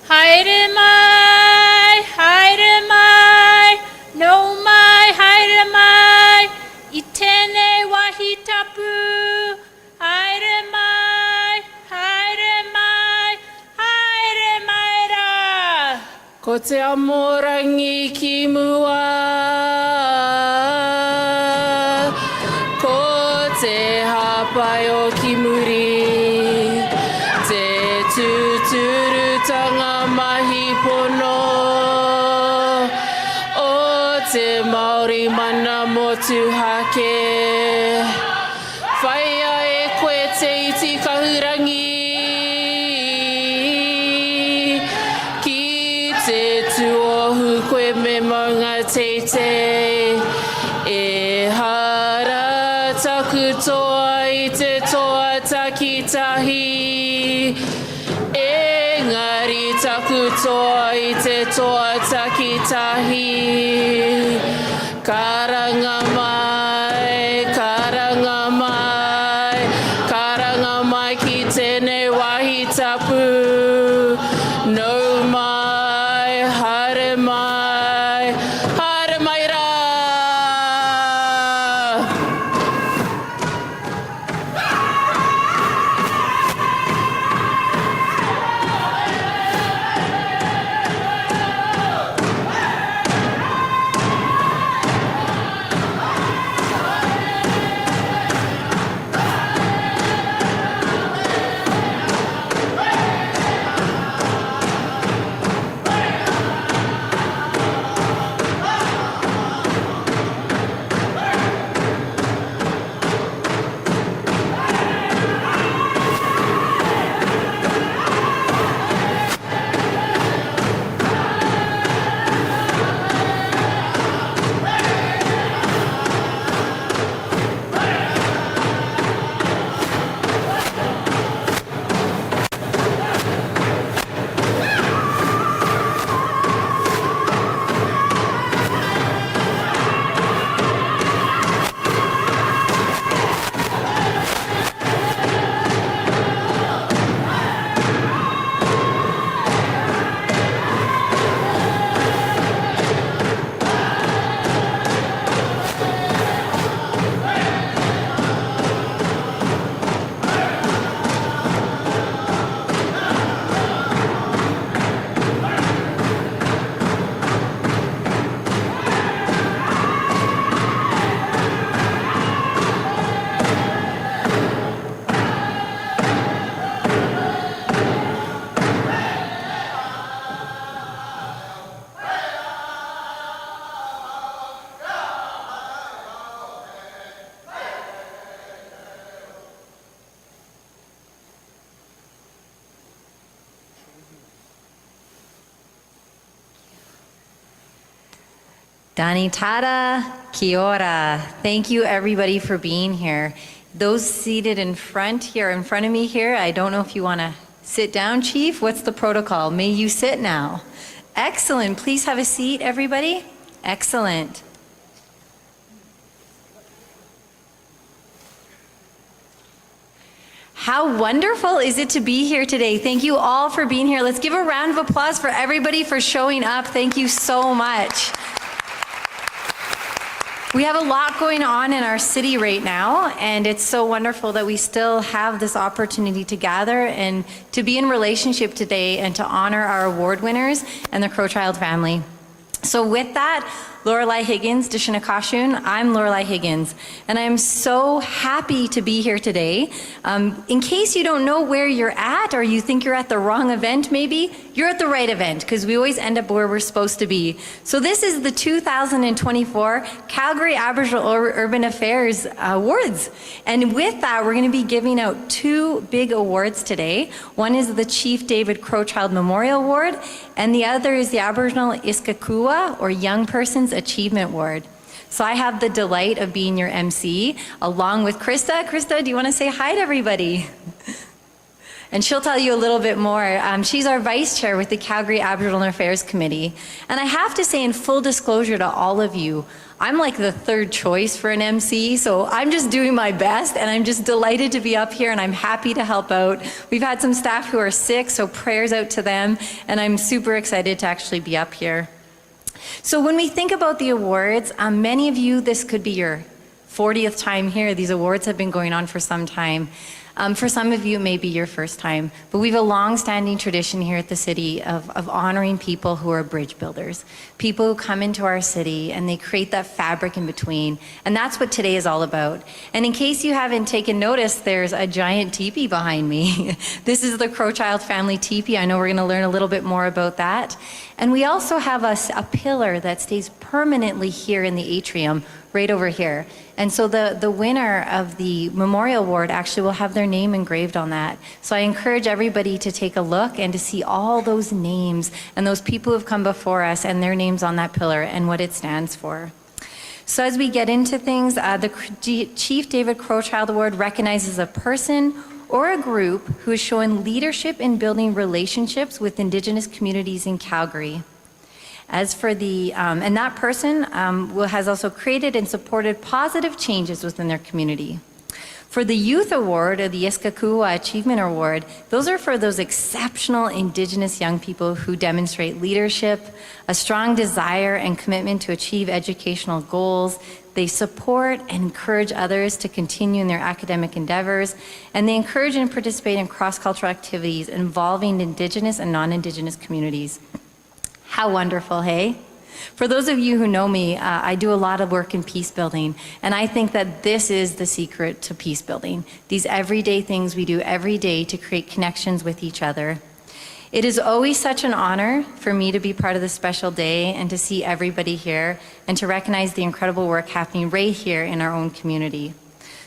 haere mai, no mai, haere mai, I tēnei wahi tapu, haere mai rā. Ko te amorangi ki mua, ko te hapai o ki muri, te tūturutanga mahi pono, o te Māori mana motu hake, whaia e koe te iti kahurangi, ki te tuohu koe me maunga teitei, e hara taku toa I te toa takitahi, engari taku toa I te toa takitahi, karanga mai, karanga mai, karanga mai ki tēnei wahi tapu, no mai, haere mai rā. Danitada, kia ora. Thank you everybody for being here. Those seated in front here, in front of me here, I don't know if you want to sit down, Chief. What's the protocol? May you sit now. Excellent. Please have a seat, everybody. Excellent. How wonderful is it to be here today? Thank you all for being here. Let's give a round of applause for everybody for showing up. Thank you so much. We have a lot going on in our city right now, and it's so wonderful that we still have this opportunity to gather and to be in relationship today and to honor our award winners and the Crowchild family. So with that, Lorelei Higgins, Dishinakashun, I'm Lorelei Higgins, and I'm so happy to be here today. In case you don't know where you're at, or you think you're at the wrong event maybe, you're at the right event, because we always end up where we're supposed to be. So this is the 2024 Calgary Aboriginal Urban Affairs Awards. And with that, we're going to be giving out two big awards today. One is the Chief David Crowchild Memorial Award, and the other is the Aboriginal Isgaakuwa, or Young Person's Achievement Award. So I have the delight of being your MC, along with Krista. Krista, do you want to say hi to everybody? and she'll tell you a little bit more. She's our vice chair with the Calgary Aboriginal Affairs Committee. And I have to say, in full disclosure to all of you, I'm like the third choice for an MC, so I'm just doing my best, and I'm just delighted to be up here, and I'm happy to help out. We've had some staff who are sick, so prayers out to them, and I'm super excited to actually be up here. So when we think about the awards, many of you, this could be your 40th time here. These awards have been going on for some time. For some of you, it may be your first time, but we have a long-standing tradition here at the city of honoring people who are bridge builders, people who come into our city and they create that fabric in between, and that's what today is all about. And in case you haven't taken notice, there's a giant teepee behind me. This is the Crowchild family teepee. I know we're going to learn a little bit more about that. And we also have a pillar that stays permanently here in the atrium, right over here. And so the winner of the Memorial Award actually will have their name engraved on that. So I encourage everybody to take a look and to see all those names and those people who have come before us and their names on that pillar and what it stands for. So as we get into things, the Chief David Crowchild Award recognizes a person or a group who has shown leadership in building relationships with Indigenous communities in Calgary. As for and that person has also created and supported positive changes within their community. For the Youth Award or the Isgaakuwa Achievement Award, those are for those exceptional Indigenous young people who demonstrate leadership, a strong desire and commitment to achieve educational goals. They support and encourage others to continue in their academic endeavors, and they encourage and participate in cross-cultural activities involving Indigenous and non-Indigenous communities. How wonderful, hey? For those of you who know me, I do a lot of work in peace building, and I think that this is the secret to peace building. These everyday things we do every day to create connections with each other. It is always such an honor for me to be part of this special day and to see everybody here and to recognize the incredible work happening right here in our own community.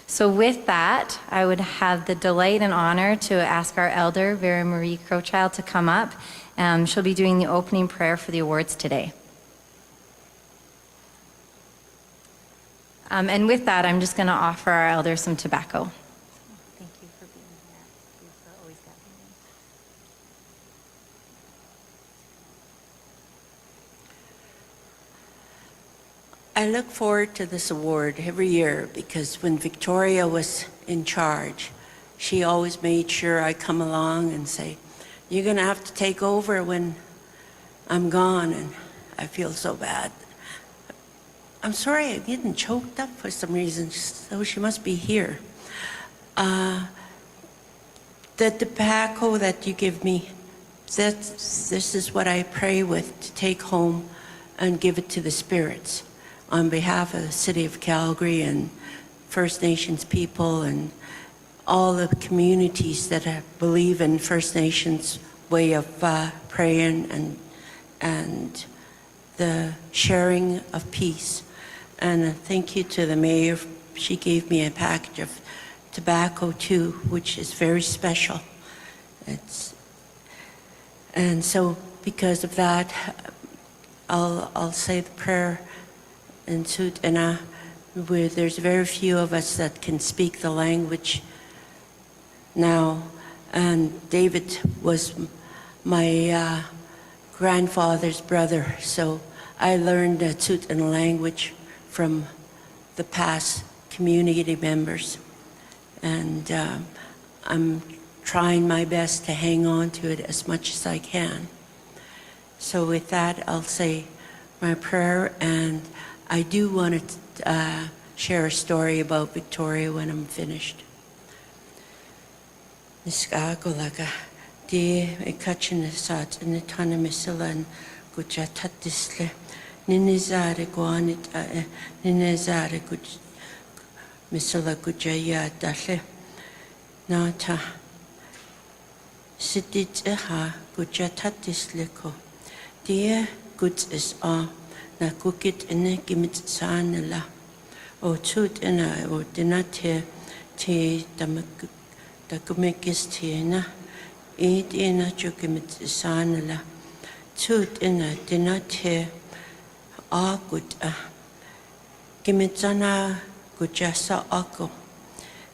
So with that, I would have the delight and honor to ask our elder, Vera Marie Crowchild, to come up. She'll be doing the opening prayer for the awards today. And with that, I'm just going to offer our elders some tobacco. Thank you for being here. We've always got I look forward to this award every year because when Victoria was in charge, she always made sure I come along and say, "You're going to have to take over when I'm gone," and I feel so bad. I'm sorry, I'm getting choked up for some reason, so she must be here. The tobacco that you give me, this is what I pray with to take home and give it to the spirits on behalf of the City of Calgary and First Nations people and all the communities that believe in First Nations way of praying and the sharing of peace. And thank you to the mayor. She gave me a package of tobacco too, which is very special. And so because of that, I'll say the prayer in Tsut'ina, where there's very few of us that can speak the language now. And David was my grandfather's brother, so I learned the Tsut'ina language from the past community members. And I'm trying my best to hang on to it as much as I can. So with that, I'll say my prayer, and I do want to share a story about Victoria when I'm finished. Isgaakuwa di ekachine sat in the tanamisilan gujatattisle ninizare guanit ninizare guj misala gujaya dalle nata sitit ha gujatattisle ko di guts is a na kukit ine gimit sanela o tut ina o dinate te damak dakumekis tiena it ina chukimit sanela tut ina dinate a good gimitsana gujasa ako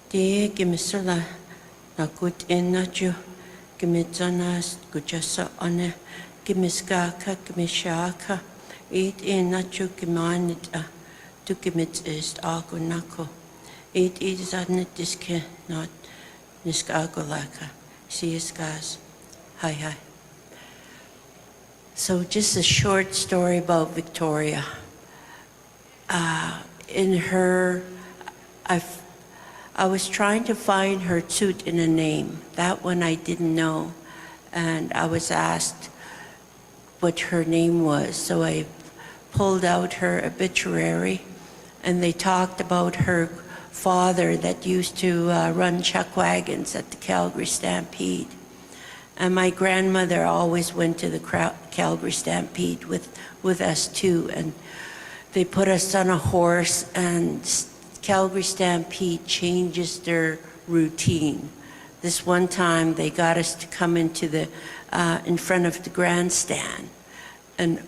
de gimisala na good ina ju Gimidzanas, Gujasa Ane, Gimiskaka, Gimishaka, Eat in Nacho Gimanita, Tukimits is Agunako, Eat is Adnitiske, not Niskagolaka, Siaskas, hi. So just a short story about Victoria. In her, I was trying to find her toot in a name. That one I didn't know. And I was asked what her name was. So I pulled out her obituary, and they talked about her father that used to run chuck wagons at the Calgary Stampede. And my grandmother always went to the Calgary Stampede with us too. And they put us on a horse, and Calgary Stampede changes their routine. This one time they got us to come into the in front of the grandstand, and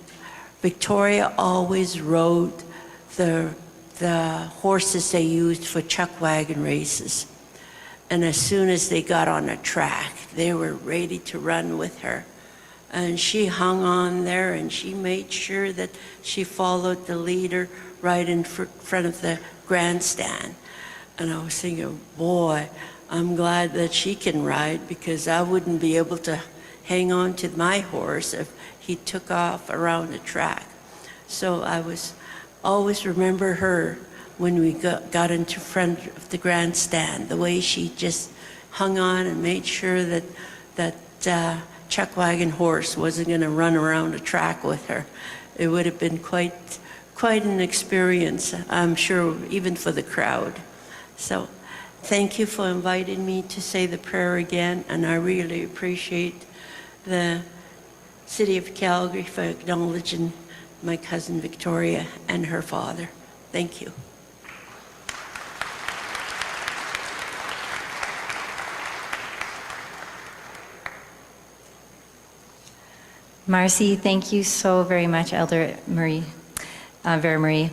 Victoria always rode the horses they used for chuck wagon races. And as soon as they got on a track, they were ready to run with her. And she hung on there, and she made sure that she followed the leader right in front of the grandstand. And I was thinking, boy, I'm glad that she can ride, because I wouldn't be able to hang on to my horse if he took off around the track. So I always remember her when we got into front of the grandstand, the way she just hung on and made sure that chuck wagon horse wasn't going to run around a track with her. It would have been quite an experience, I'm sure, even for the crowd. So thank you for inviting me to say the prayer again, and I really appreciate the City of Calgary for acknowledging my cousin Victoria and her father. Thank you. Marcy, thank you so very much, Elder Marie, Vera Marie.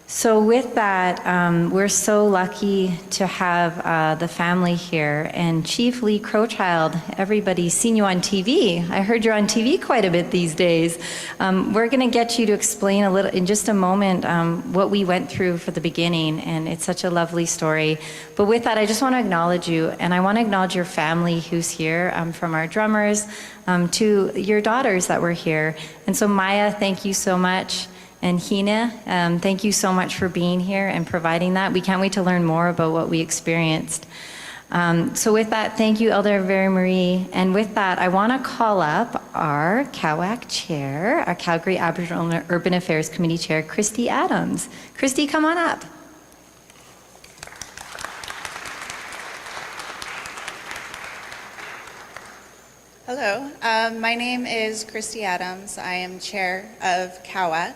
So with that, we're so lucky to have the family here. And Chief Lee Crowchild, everybody's seen you on TV. I heard you're on TV quite a bit these days. We're going to get you to explain a little, in just a moment, what we went through for the beginning. And it's such a lovely story. But with that, I just want to acknowledge you. And I want to acknowledge your family who's here, from our drummers to your daughters that were here. And so Maya, thank you so much. And Hina, thank you so much for being here and providing that. We can't wait to learn more about what we experienced. So with that, thank you, Elder Vera Marie. And with that, I want to call up our CAUAC chair, our Calgary Aboriginal Urban Affairs Committee Chair, Christy Adams. Christy, come on up. Hello, my name is Christy Adams. I am chair of CAUAC.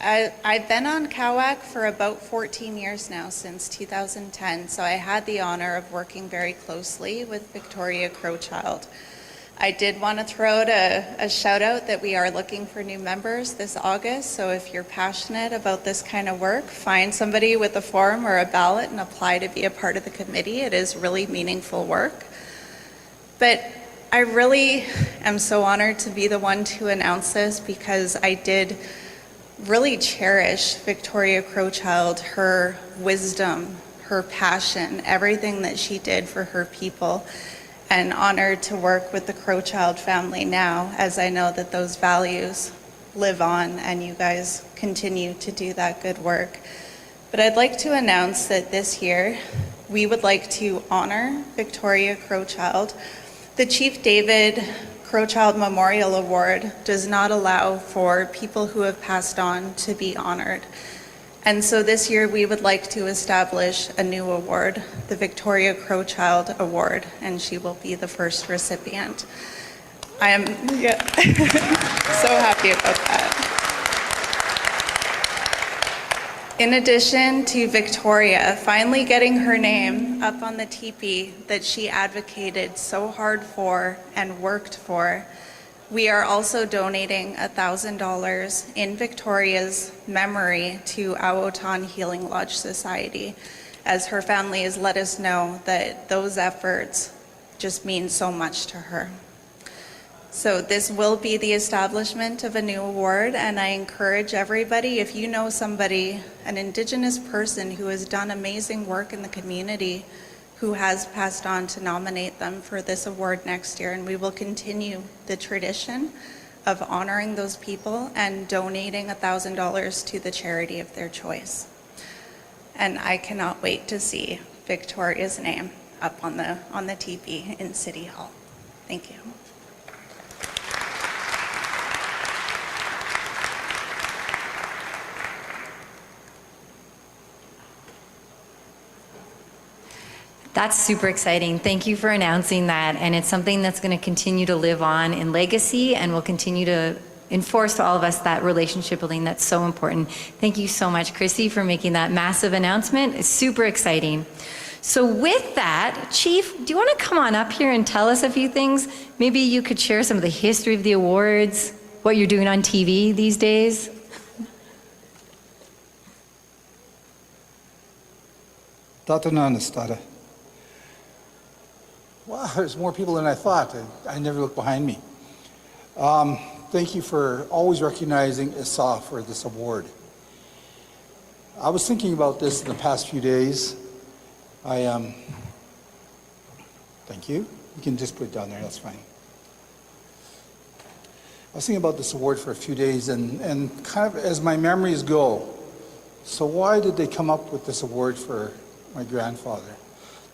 I've been on CAUAC for about 14 years now, since 2010, so I had the honor of working very closely with Victoria Crowchild. I did want to throw out a shout out that we are looking for new members this August, so if you're passionate about this kind of work, find somebody with a form or a ballot and apply to be a part of the committee. It is really meaningful work. But I really am so honored to be the one to announce this, because I did really cherish Victoria Crowchild, her wisdom, her passion, everything that she did for her people, and honored to work with the Crowchild family now, as I know that those values live on and you guys continue to do that good work. But I'd like to announce that this year we would like to honor Victoria Crowchild. The Chief David Crowchild Memorial Award does not allow for people who have passed on to be honored. And so this year we would like to establish a new award, the Victoria Crowchild Award, and she will be the first recipient. I am so happy about that. In addition to Victoria finally getting her name up on the teepee that she advocated so hard for and worked for, we are also donating $1,000 in Victoria's memory to Awotan Healing Lodge Society, as her family has let us know that those efforts just means so much to her. So this will be the establishment of a new award, and I encourage everybody, if you know somebody, an Indigenous person who has done amazing work in the community, who has passed on, to nominate them for this award next year. And we will continue the tradition of honoring those people and donating $1,000 to the charity of their choice. And I cannot wait to see Victoria's name up on the teepee in City Hall. Thank you. That's super exciting. Thank you for announcing that. And it's something that's going to continue to live on in legacy and will continue to enforce to all of us that relationship building that's so important. Thank you so much, Chrissy, for making that massive announcement. It's super exciting. So with that, Chief, do you want to come on up here and tell us a few things? Maybe you could share some of the history of the awards, what you're doing on TV these days. Tatananastada. Wow, there's more people than I thought. I never looked behind me. Thank you for always recognizing Iswa for this award. I was thinking about this in the past few days. Thank you. You can just put it down there, that's fine. I was thinking about this award for a few days and kind of as my memories go, so why did they come up with this award for my grandfather?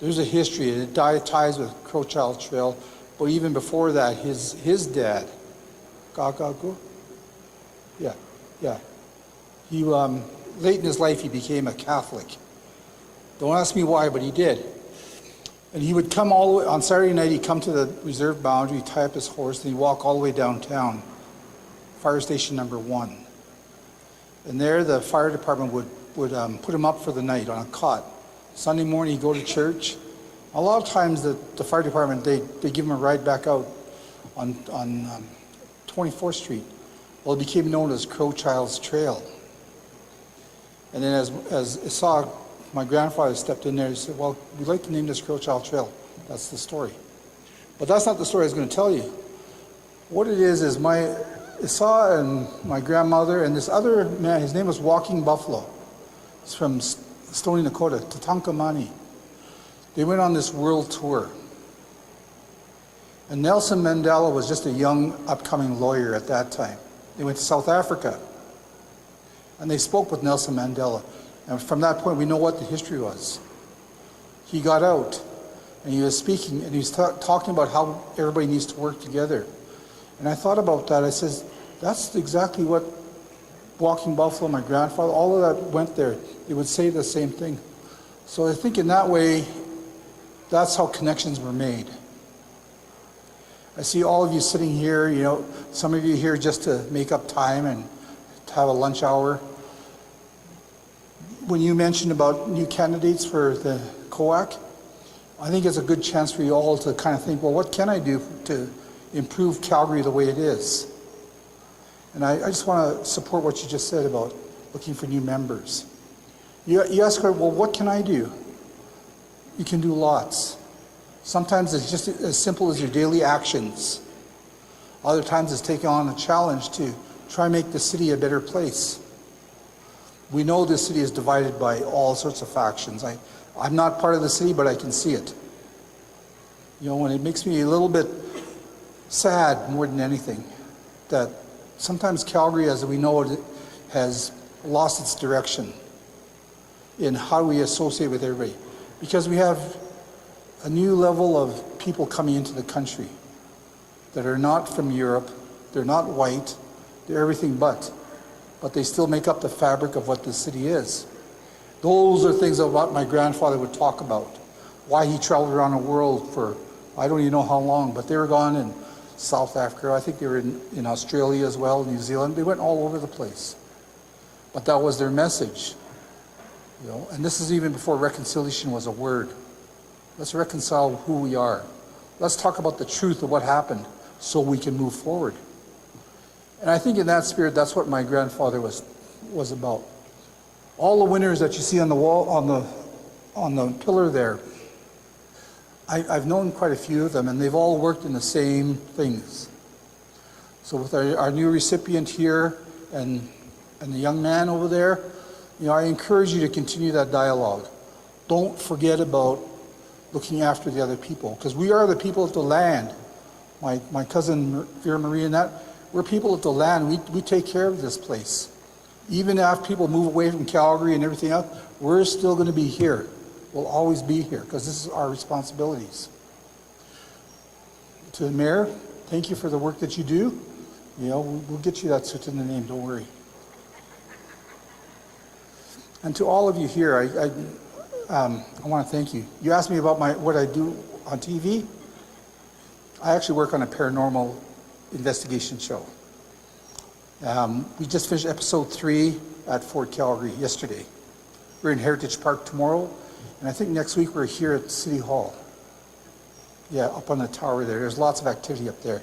There's a history, and it ties with Crowchild Trail, but even before that, his dad, Isgaakuwa, yeah. He late in his life he became a Catholic. Don't ask me why, but he did. And he would come all the way on Saturday night. He'd come to the reserve boundary, tie up his horse, and he'd walk all the way downtown, fire station number 1. And there, the fire department would put him up for the night on a cot. Sunday morning, he'd go to church. A lot of times, the fire department, they give him a ride back out on 24th Street. Well, it became known as Crowchild's Trail. And then as Iswa, my grandfather, stepped in there, he said, well, we'd like to name this Crowchild Trail. That's the story. But that's not the story I was going to tell you. What it is my Iswa and my grandmother and this other man, his name was Walking Buffalo. He's from Stoney Nakoda, Tatankamani. They went on this world tour. And Nelson Mandela was just a young, upcoming lawyer at that time. They went to South Africa. And they spoke with Nelson Mandela. And from that point, we know what the history was. He got out, and he was speaking, and he was talking about how everybody needs to work together. And I thought about that. I says, that's exactly what Walking Buffalo, my grandfather, all of that went there. They would say the same thing. So I think in that way, that's how connections were made. I see all of you sitting here, you know, some of you here just to make up time and to have a lunch hour. When you mentioned about new candidates for the CAUAC, I think it's a good chance for you all to kind of think, well, what can I do to improve Calgary the way it is? And I just want to support what you just said about looking for new members. You ask her, well, what can I do? You can do lots. Sometimes it's just as simple as your daily actions. Other times it's taking on a challenge to try and make the city a better place. We know this city is divided by all sorts of factions. I'm not part of the city, but I can see it. You know, and it makes me a little bit sad more than anything that sometimes Calgary, as we know it, has lost its direction in how we associate with everybody. Because we have a new level of people coming into the country that are not from Europe, they're not white, they're everything but they still make up the fabric of what the city is. Those are things of what my grandfather would talk about. Why he traveled around the world for, I don't even know how long, but they were gone in South Africa. I think they were in Australia as well, New Zealand. They went all over the place. But that was their message. You know, and this is even before reconciliation was a word. Let's reconcile who we are. Let's talk about the truth of what happened so we can move forward. And I think in that spirit, that's what my grandfather was about. All the winners that you see on the wall, on the pillar there, I've known quite a few of them, and they've all worked in the same things. So with our new recipient here and the young man over there, I encourage you to continue that dialogue. Don't forget about looking after the other people, because we are the people of the land. My cousin Vera Marie and that, we're people of the land. We take care of this place. Even after people move away from Calgary and everything else, we're still going to be here. We'll always be here because this is our responsibilities. To the mayor, thank you for the work that you do. We'll get you that switch in the name, don't worry. And to all of you here, I want to thank you. You asked me about what I do on TV. I actually work on a paranormal investigation show. We just finished episode 3 at Fort Calgary yesterday. We're in Heritage Park tomorrow, and I think next week we're here at City Hall. Yeah, up on the tower there. There's lots of activity up there.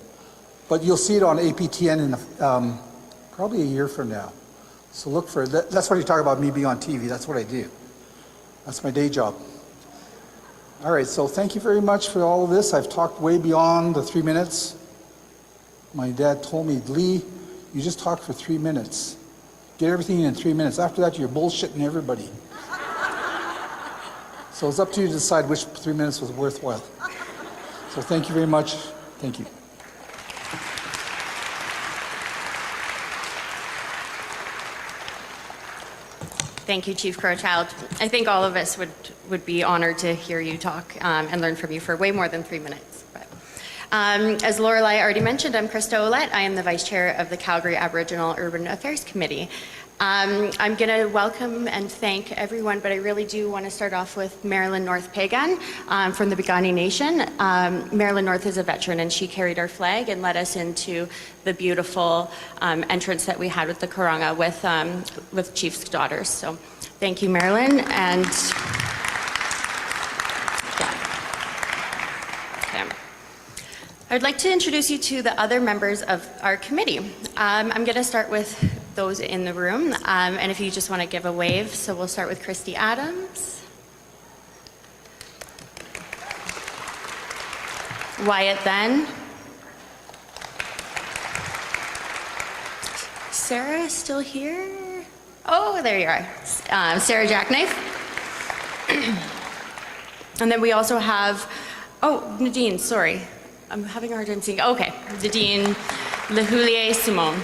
But you'll see it on APTN in probably a year from now. So look for it. That's what you talk about me being on TV. That's what I do. That's my day job. All right, so thank you very much for all of this. I've talked way beyond the 3 minutes. My dad told me, Lee, you just talk for 3 minutes. Get everything in 3 minutes. After that, you're bullshitting everybody. So it's up to you to decide which 3 minutes was worthwhile. So thank you very much. Thank you. Thank you, Chief Crowchild. I think all of us would be honored to hear you talk and learn from you for way more than 3 minutes. But, as Lorelei already mentioned, I'm Krista Ouellette. I am the Vice Chair of the Calgary Aboriginal Urban Affairs Committee. I'm going to welcome and thank everyone, but I really do want to start off with Marilyn North Pagan from the Piikani Nation. Marilyn North is a veteran, and she carried our flag and led us into the beautiful entrance that we had with the Karanga with Chief's daughters. So thank you, Marilyn. And I'd like to introduce you to the other members of our committee. I'm going to start with those in the room, and if you just want to give a wave. So we'll start with Christy Adams, Wyatt Then, Sarah still here? Oh, there you are, Sarah Jackknife. And then we also have, Nadine, sorry. I'm having a hard time seeing. Okay, Nadine Lehulier Simone.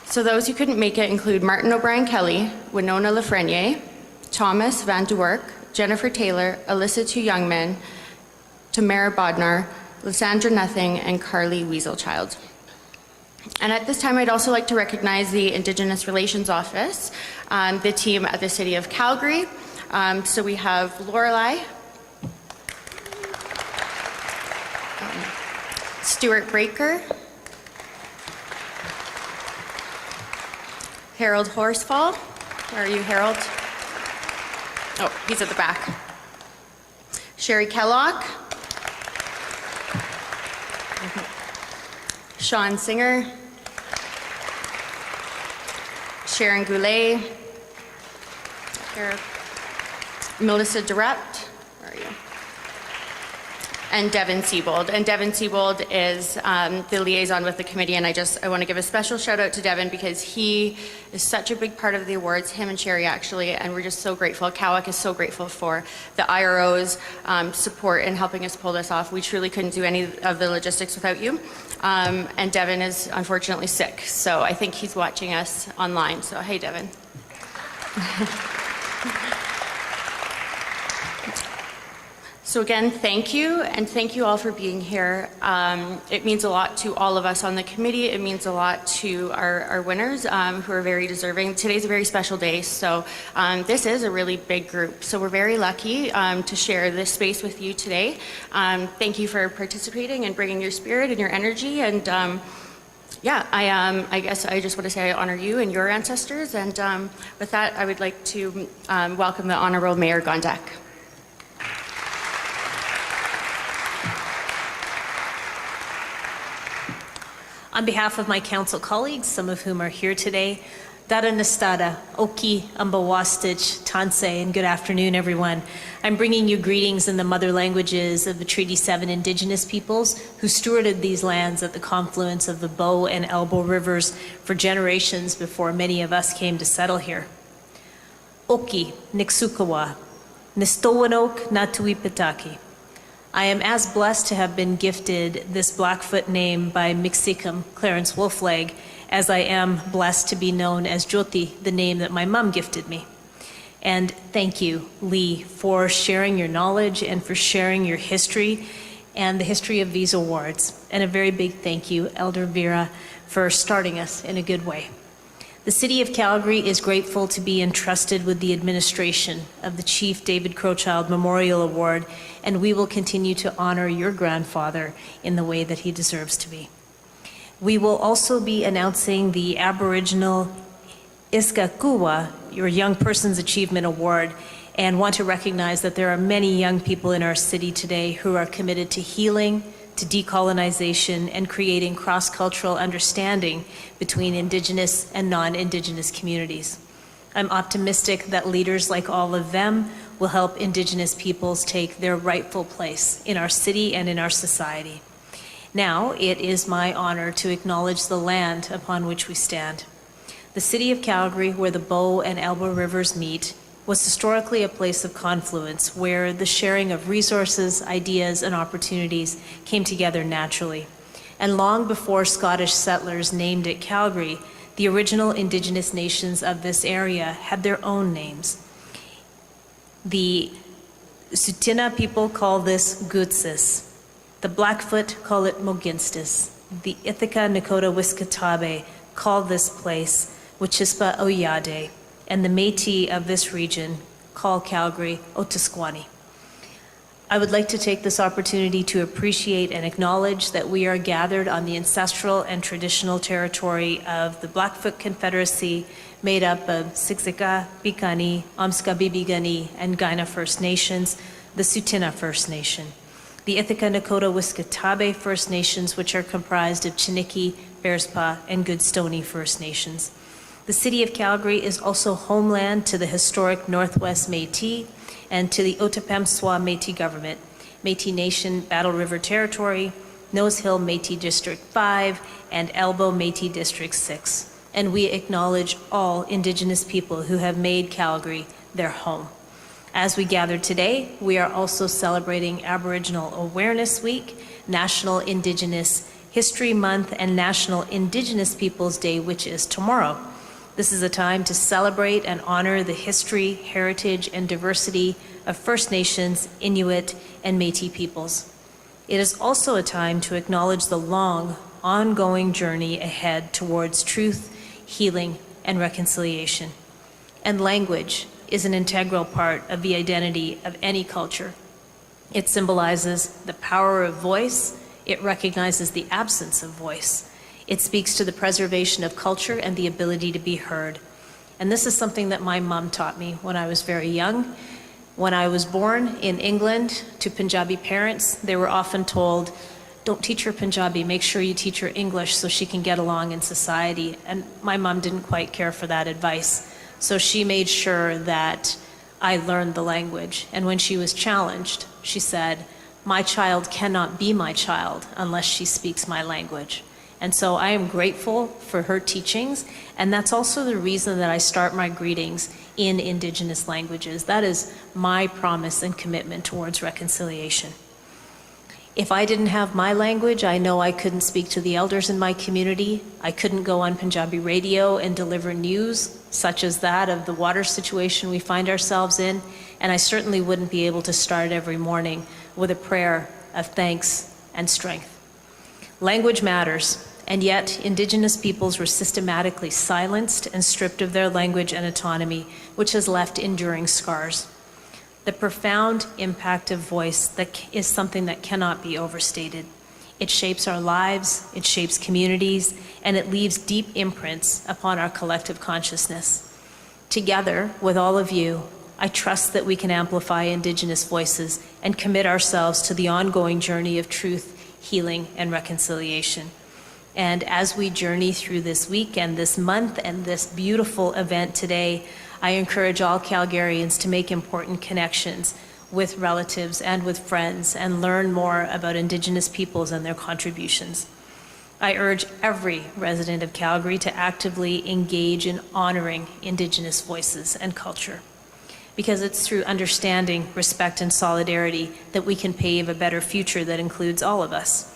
So those who couldn't make it include Martin O'Brien Kelly, Winona Lafreniere, Thomas Van de Werk, Jennifer Taylor, Alyssa Two Youngman, Tamara Bodnar, Lysandra Nothing, and Carly Weaselchild. And at this time, I'd also like to recognize the Indigenous Relations Office, the team at the City of Calgary. So we have Lorelei, Stuart Breaker, Harold Horsfall. Where are you, Harold? Oh, he's at the back. Sherry Kellogg. Sean Singer. Sharon Goulet. Here. Melissa Durept. Where are you? And Devin Siebold. And Devin Siebold is the liaison with the committee, and I want to give a special shout out to Devin because he is such a big part of the awards, him and Sherry actually, and we're just so grateful. CAUAC is so grateful for the IRO's support in helping us pull this off. We truly couldn't do any of the logistics without you. And Devin is unfortunately sick, so I think he's watching us online. So hey, Devin. So again, thank you, and thank you all for being here. It means a lot to all of us on the committee. It means a lot to our winners who are very deserving. Today's a very special day, so this is a really big group. So we're very lucky to share this space with you today. Thank you for participating and bringing your spirit and your energy. And yeah, I guess I just want to say I honor you and your ancestors. And with that, I would like to welcome the Honorable Mayor Gondek. On behalf of my council colleagues, some of whom are here today, Daranastada, Oki, Ambawastich, Tanse, and good afternoon, everyone. I'm bringing you greetings in the mother languages of the Treaty 7 Indigenous peoples who stewarded these lands at the confluence of the Bow and Elbow rivers for generations before many of us came to settle here. Oki, Niksukawah, Nistowanok, Natuipitaki. I am as blessed to have been gifted this Blackfoot name by Mixicum Clarence Wolflag as I am blessed to be known as Jyoti, the name that my mom gifted me. And thank you, Lee, for sharing your knowledge and for sharing your history and the history of these awards. And a very big thank you, Elder Vera, for starting us in a good way. The City of Calgary is grateful to be entrusted with the administration of the Chief David Crowchild Memorial Award, and we will continue to honor your grandfather in the way that he deserves to be. We will also be announcing the Aboriginal Isgaakuwa, your Young Person's Achievement Award, and want to recognize that there are many young people in our city today who are committed to healing, to decolonization, and creating cross-cultural understanding between Indigenous and non-Indigenous communities. I'm optimistic that leaders like all of them will help Indigenous peoples take their rightful place in our city and in our society. Now, it is my honor to acknowledge the land upon which we stand. The City of Calgary, where the Bow and Elbow rivers meet, was historically a place of confluence where the sharing of resources, ideas, and opportunities came together naturally. And long before Scottish settlers named it Calgary, the original Indigenous nations of this area had their own names. The Tsuut'ina people call this Gutsis. The Blackfoot call it Moginstis. The Ithaca Nakota Wiskatabe call this place Wichispa Oyade, and the Métis of this region call Calgary Otisquani. I would like to take this opportunity to appreciate and acknowledge that we are gathered on the ancestral and traditional territory of the Blackfoot Confederacy, made up of Siksika, Bikani, Amska Bibigani, and Kainai First Nations, the Tsuut'ina First Nation, the Ithaca Nakota Wiskatabe First Nations, which are comprised of Chiniki, Bearspaw, and Goodstoney First Nations. The City of Calgary is also homeland to the historic Northwest Métis and to the Otipemswa Métis government, Métis Nation Battle River Territory, Nose Hill Métis District 5, and Elbow Métis District 6. And we acknowledge all Indigenous people who have made Calgary their home. As we gather today, we are also celebrating Aboriginal Awareness Week, National Indigenous History Month, and National Indigenous Peoples Day, which is tomorrow. This is a time to celebrate and honor the history, heritage, and diversity of First Nations, Inuit, and Métis peoples. It is also a time to acknowledge the long, ongoing journey ahead towards truth, healing, and reconciliation. And language is an integral part of the identity of any culture. It symbolizes the power of voice. It recognizes the absence of voice. It speaks to the preservation of culture and the ability to be heard. And this is something that my mom taught me when I was very young. When I was born in England to Punjabi parents, they were often told, don't teach her Punjabi, make sure you teach her English so she can get along in society. And my mom didn't quite care for that advice. So she made sure that I learned the language. And when she was challenged, she said, my child cannot be my child unless she speaks my language. And so I am grateful for her teachings, and that's also the reason that I start my greetings in Indigenous languages. That is my promise and commitment towards reconciliation. If I didn't have my language, I know I couldn't speak to the elders in my community. I couldn't go on Punjabi radio and deliver news such as that of the water situation we find ourselves in, and I certainly wouldn't be able to start every morning with a prayer of thanks and strength. Language matters. And yet, Indigenous peoples were systematically silenced and stripped of their language and autonomy, which has left enduring scars. The profound impact of voice that is something that cannot be overstated. It shapes our lives, it shapes communities, and it leaves deep imprints upon our collective consciousness. Together, with all of you, I trust that we can amplify Indigenous voices and commit ourselves to the ongoing journey of truth, healing, and reconciliation. And as we journey through this week and this month and this beautiful event today, I encourage all Calgarians to make important connections with relatives and with friends and learn more about Indigenous peoples and their contributions. I urge every resident of Calgary to actively engage in honoring Indigenous voices and culture, because it's through understanding, respect, and solidarity that we can pave a better future that includes all of us.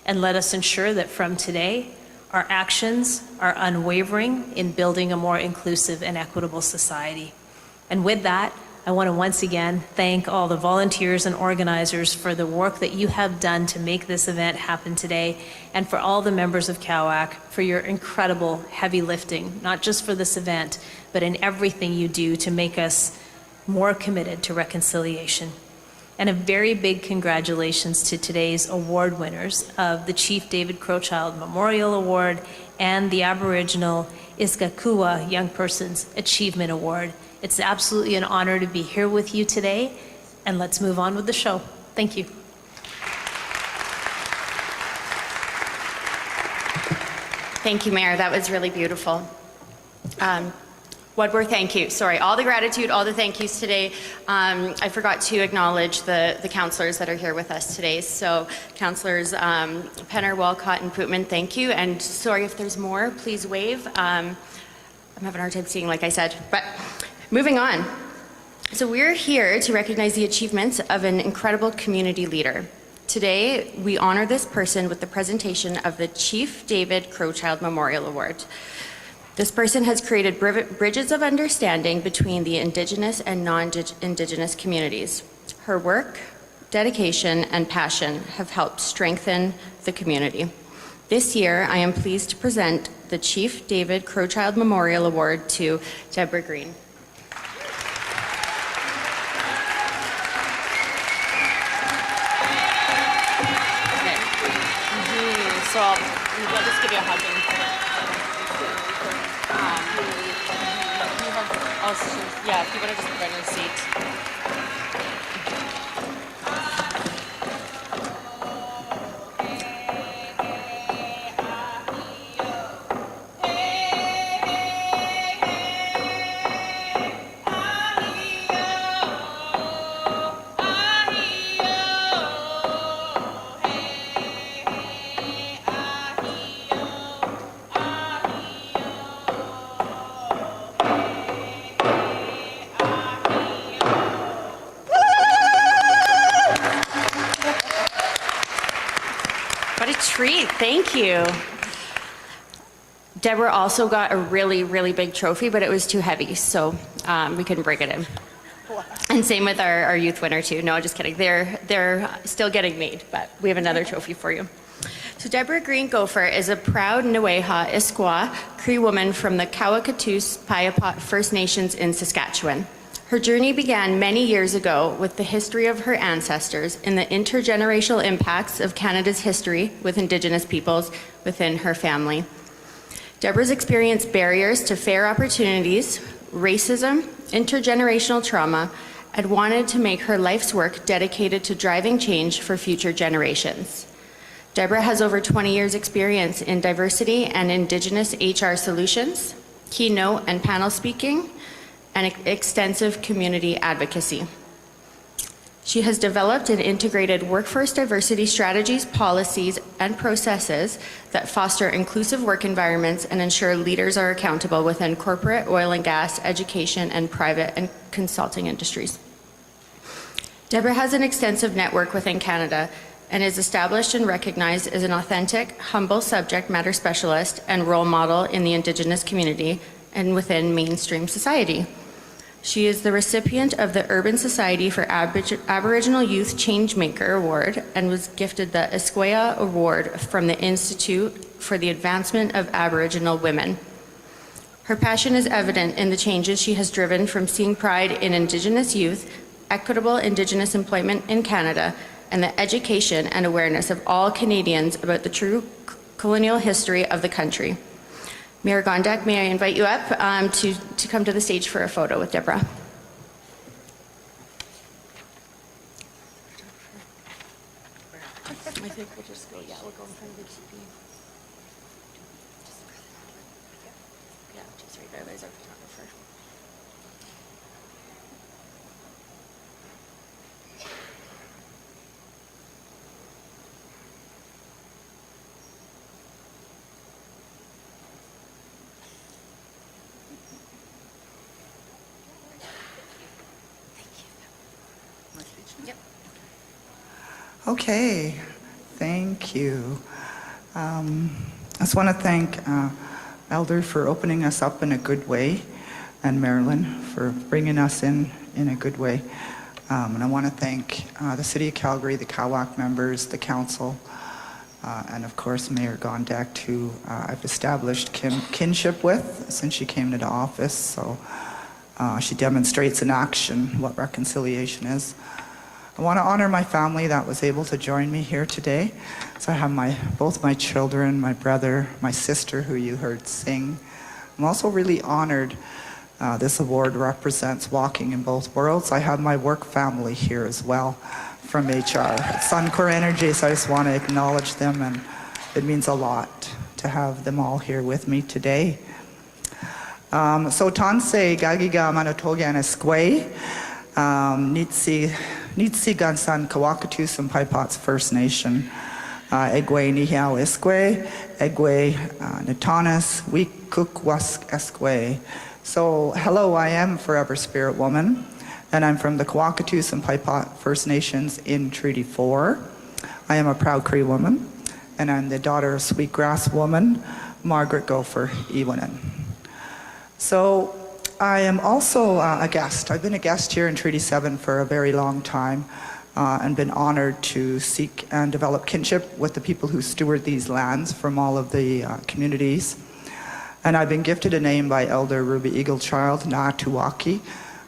And let us ensure that from today, our actions are unwavering in building a more inclusive and equitable society. And with that, I want to once again thank all the volunteers and organizers for the work that you have done to make this event happen today, and for all the members of CAUAC for your incredible heavy lifting, not just for this event, but in everything you do to make us more committed to reconciliation. And a very big congratulations to today's award winners of the Chief David Crowchild Memorial Award and the Aboriginal Isgaakuwa Young Persons Achievement Award. It's absolutely an honor to be here with you today, and let's move on with the show. Thank you. Thank you, Mayor. That was really beautiful. One more thank you. Sorry, all the gratitude, all the thank yous today. I forgot to acknowledge the councillors that are here with us today. So councillors Penner, Walcott, and Pootman, thank you. And sorry if there's more, please wave. I'm having a hard time seeing, like I said. But moving on. So we're here to recognize the achievements of an incredible community leader. Today, we honor this person with the presentation of the Chief David Crowchild Memorial Award. This person has created bridges of understanding between the Indigenous and non-Indigenous communities. Her work, dedication, and passion have helped strengthen the community. This year, I am pleased to present the Chief David Crowchild Memorial Award to Deborah Green. So I'll just give you a hug. Yeah, if you want to just put in your seat. Thank you. Deborah also got a really, really big trophy, but it was too heavy, so we couldn't break it in. And same with our youth winner too. No, just kidding. They're still getting made, but we have another trophy for you. So Deborah Green Gopher is a proud Niweha Isgaakuwa Cree woman from the Cowacatoose-Piapot First Nations in Saskatchewan. Her journey began many years ago with the history of her ancestors and the intergenerational impacts of Canada's history with Indigenous peoples within her family. Deborah's experienced barriers to fair opportunities, racism, intergenerational trauma, and wanted to make her life's work dedicated to driving change for future generations. Deborah has over 20 years experience in diversity and Indigenous HR solutions, keynote and panel speaking, and extensive community advocacy. She has developed and integrated workforce diversity strategies, policies, and processes that foster inclusive work environments and ensure leaders are accountable within corporate, oil and gas, education, and private and consulting industries. Deborah has an extensive network within Canada and is established and recognized as an authentic, humble subject matter specialist and role model in the Indigenous community and within mainstream society. She is the recipient of the Urban Society for Aboriginal Youth Changemaker Award and was gifted the Isgaakuwa Award from the Institute for the Advancement of Aboriginal Women. Her passion is evident in the changes she has driven from seeing pride in Indigenous youth, equitable Indigenous employment in Canada, and the education and awareness of all Canadians about the true colonial history of the country. Mayor Gondek, may I invite you up to come to the stage for a photo with Deborah. I think we'll just go, yeah, we'll go in front of the TV. there. There's our photographer. Yep. Okay, thank you. I just want to thank Elder for opening us up in a good way, and Marilyn for bringing us in a good way. And I want to thank the City of Calgary, the CAUAC members, the council, and of course Mayor Gondek, who I've established kinship with since she came into office. So she demonstrates in action what reconciliation is. I want to honor my family that was able to join me here today. So I have both my children, my brother, my sister, who you heard sing. I'm also really honored. This award represents walking in both worlds. I have my work family here as well from HR. It's Suncor Energy, so I just want to acknowledge them, and it means a lot to have them all here with me today. So Tansei Gagiga Manatogan Esquay, Nitsi Gansan Kawakatus and Paipots First Nation, Egwe Nihiao Esquay, Egwe Natanas, Wikukwas Esquay. So hello, I am Forever Spirit Woman, and I'm from the Kawakatus and Paipot First Nations in Treaty 4. I am a proud Cree woman, and I'm the daughter of Sweetgrass woman, Margaret Gopher Iwanen. So I am also a guest. I've been a guest here in Treaty 7 for a very long time and been honored to seek and develop kinship with the people who steward these lands from all of the communities. And I've been gifted a name by Elder Ruby Eaglechild, Naatuwaki,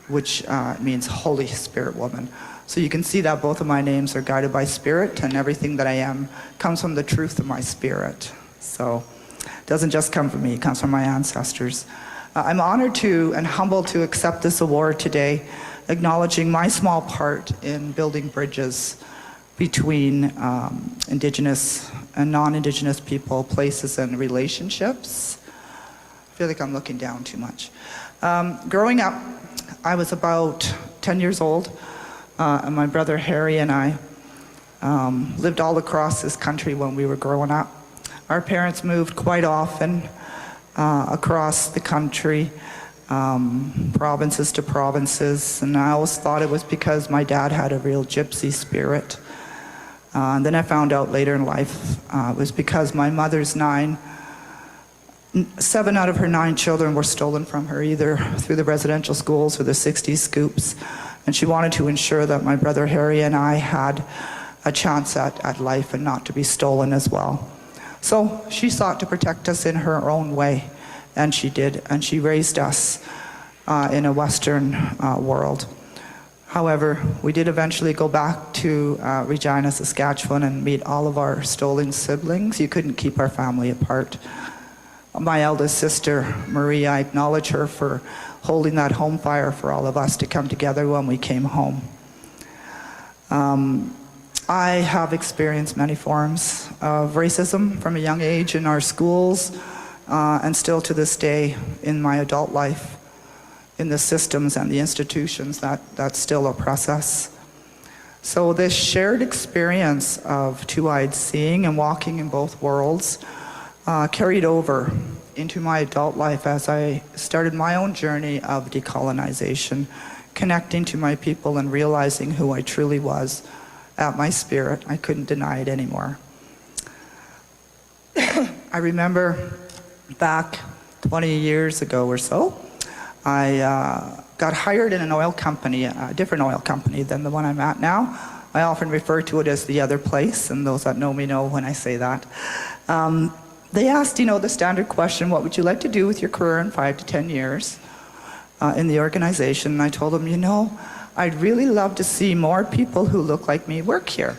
which means Holy Spirit Woman. So you can see that both of my names are guided by spirit, and everything that I am comes from the truth of my spirit. So it doesn't just come from me, it comes from my ancestors. I'm honored to and humbled to accept this award today, acknowledging my small part in building bridges between Indigenous and non-Indigenous people, places, and relationships. I feel like I'm looking down too much. Growing up, I was about 10 years old, and my brother Harry and I lived all across this country when we were growing up. Our parents moved quite often across the country, provinces to provinces, and I always thought it was because my dad had a real gypsy spirit. And then I found out later in life it was because my mother's 7 out of her 9 children were stolen from her, either through the residential schools or the 60s scoops. And she wanted to ensure that my brother Harry and I had a chance at life and not to be stolen as well. So she sought to protect us in her own way, and she did, and she raised us in a Western world. However, we did eventually go back to Regina, Saskatchewan, and meet all of our stolen siblings. You couldn't keep our family apart. My eldest sister, Maria, I acknowledge her for holding that home fire for all of us to come together when we came home. I have experienced many forms of racism from a young age in our schools, and still to this day in my adult life, in the systems and the institutions that still oppress us. So this shared experience of two-eyed seeing and walking in both worlds carried over into my adult life as I started my own journey of decolonization, connecting to my people and realizing who I truly was at my spirit. I couldn't deny it anymore. I remember back 20 years ago or so, I got hired in an oil company, a different oil company than the one I'm at now. I often refer to it as the other place, and those that know me know when I say that. They asked, the standard question, what would you like to do with your career in 5 to 10 years in the organization? And I told them, I'd really love to see more people who look like me work here,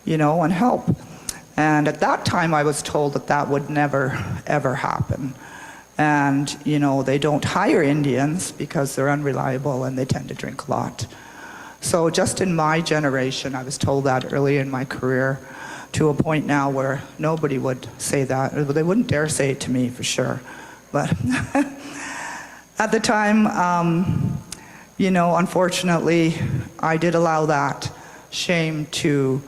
and help. And at that time, I was told that would never, ever happen. And, they don't hire Indians because they're unreliable and they tend to drink a lot. So just in my generation, I was told that early in my career, to a point now where nobody would say that. They wouldn't dare say it to me for sure. But At the time, unfortunately, I did allow that shame to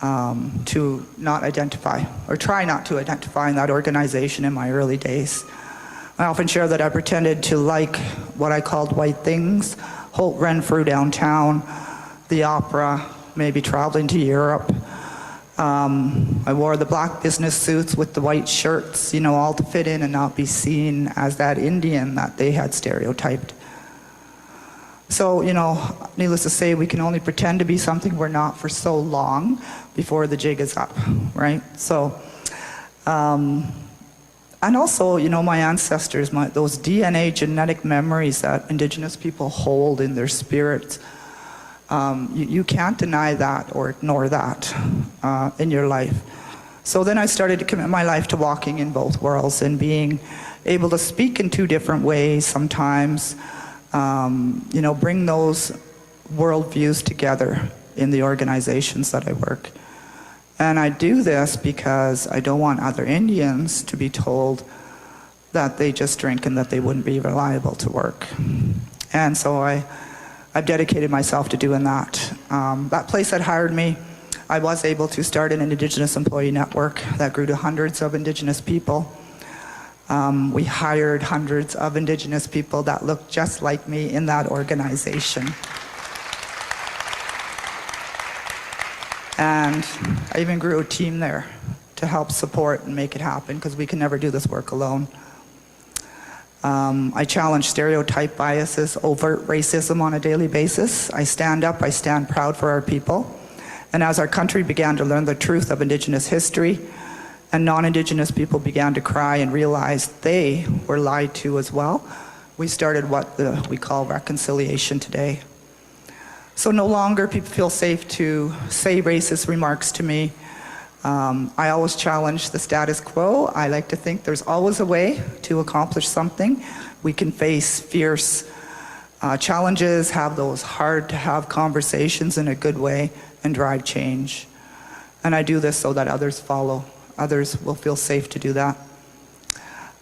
not identify, or try not to identify in that organization in my early days. I often share that I pretended to like what I called white things, Holt Renfrew downtown, the opera, maybe traveling to Europe. I wore the black business suits with the white shirts, all to fit in and not be seen as that Indian that they had stereotyped. So, needless to say, we can only pretend to be something we're not for so long before the jig is up, right? So, and also, my ancestors, those DNA genetic memories that Indigenous people hold in their spirits, you can't deny that or ignore that in your life. So then I started to commit my life to walking in both worlds and being able to speak in two different ways sometimes, bring those worldviews together in the organizations that I work. And I do this because I don't want other Indians to be told that they just drink and that they wouldn't be reliable to work. And so I've dedicated myself to doing that. That place that hired me, I was able to start an Indigenous employee network that grew to hundreds of Indigenous people. We hired hundreds of Indigenous people that looked just like me in that organization. And I even grew a team there to help support and make it happen, because we can never do this work alone. I challenge stereotype biases, overt racism on a daily basis. I stand up, I stand proud for our people. And as our country began to learn the truth of Indigenous history, and non-Indigenous people began to cry and realize they were lied to as well, we started what we call reconciliation today. So no longer people feel safe to say racist remarks to me. I always challenge the status quo. I like to think there's always a way to accomplish something. We can face fierce challenges, have those hard to have conversations in a good way, and drive change. And I do this so that others follow. Others will feel safe to do that.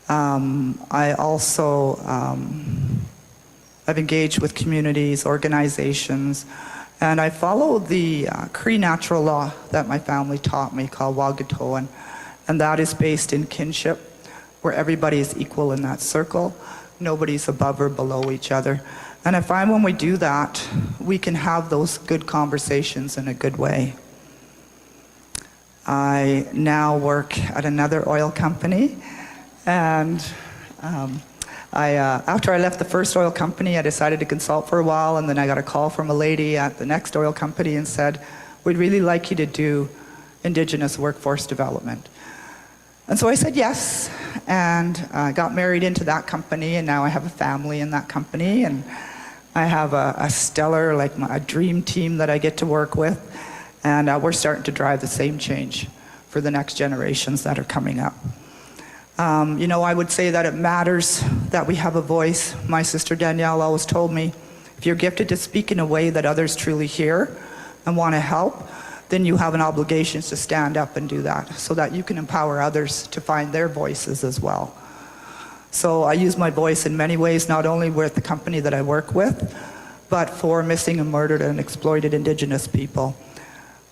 I also I've engaged with communities, organizations, and I follow the Cree natural law that my family taught me called Wagatoan, and that is based in kinship, where everybody is equal in that circle. Nobody's above or below each other. And I find when we do that, we can have those good conversations in a good way. I now work at another oil company, and after I left the first oil company, I decided to consult for a while, and then I got a call from a lady at the next oil company and said, "We'd really like you to do Indigenous workforce development." And so I said yes, and I got married into that company, and now I have a family in that company, and I have a stellar, a dream team that I get to work with, and we're starting to drive the same change for the next generations that are coming up. I would say that it matters that we have a voice. My sister Danielle always told me, if you're gifted to speak in a way that others truly hear and want to help, then you have an obligation to stand up and do that so that you can empower others to find their voices as well. So I use my voice in many ways, not only with the company that I work with, but for missing and murdered and exploited Indigenous people,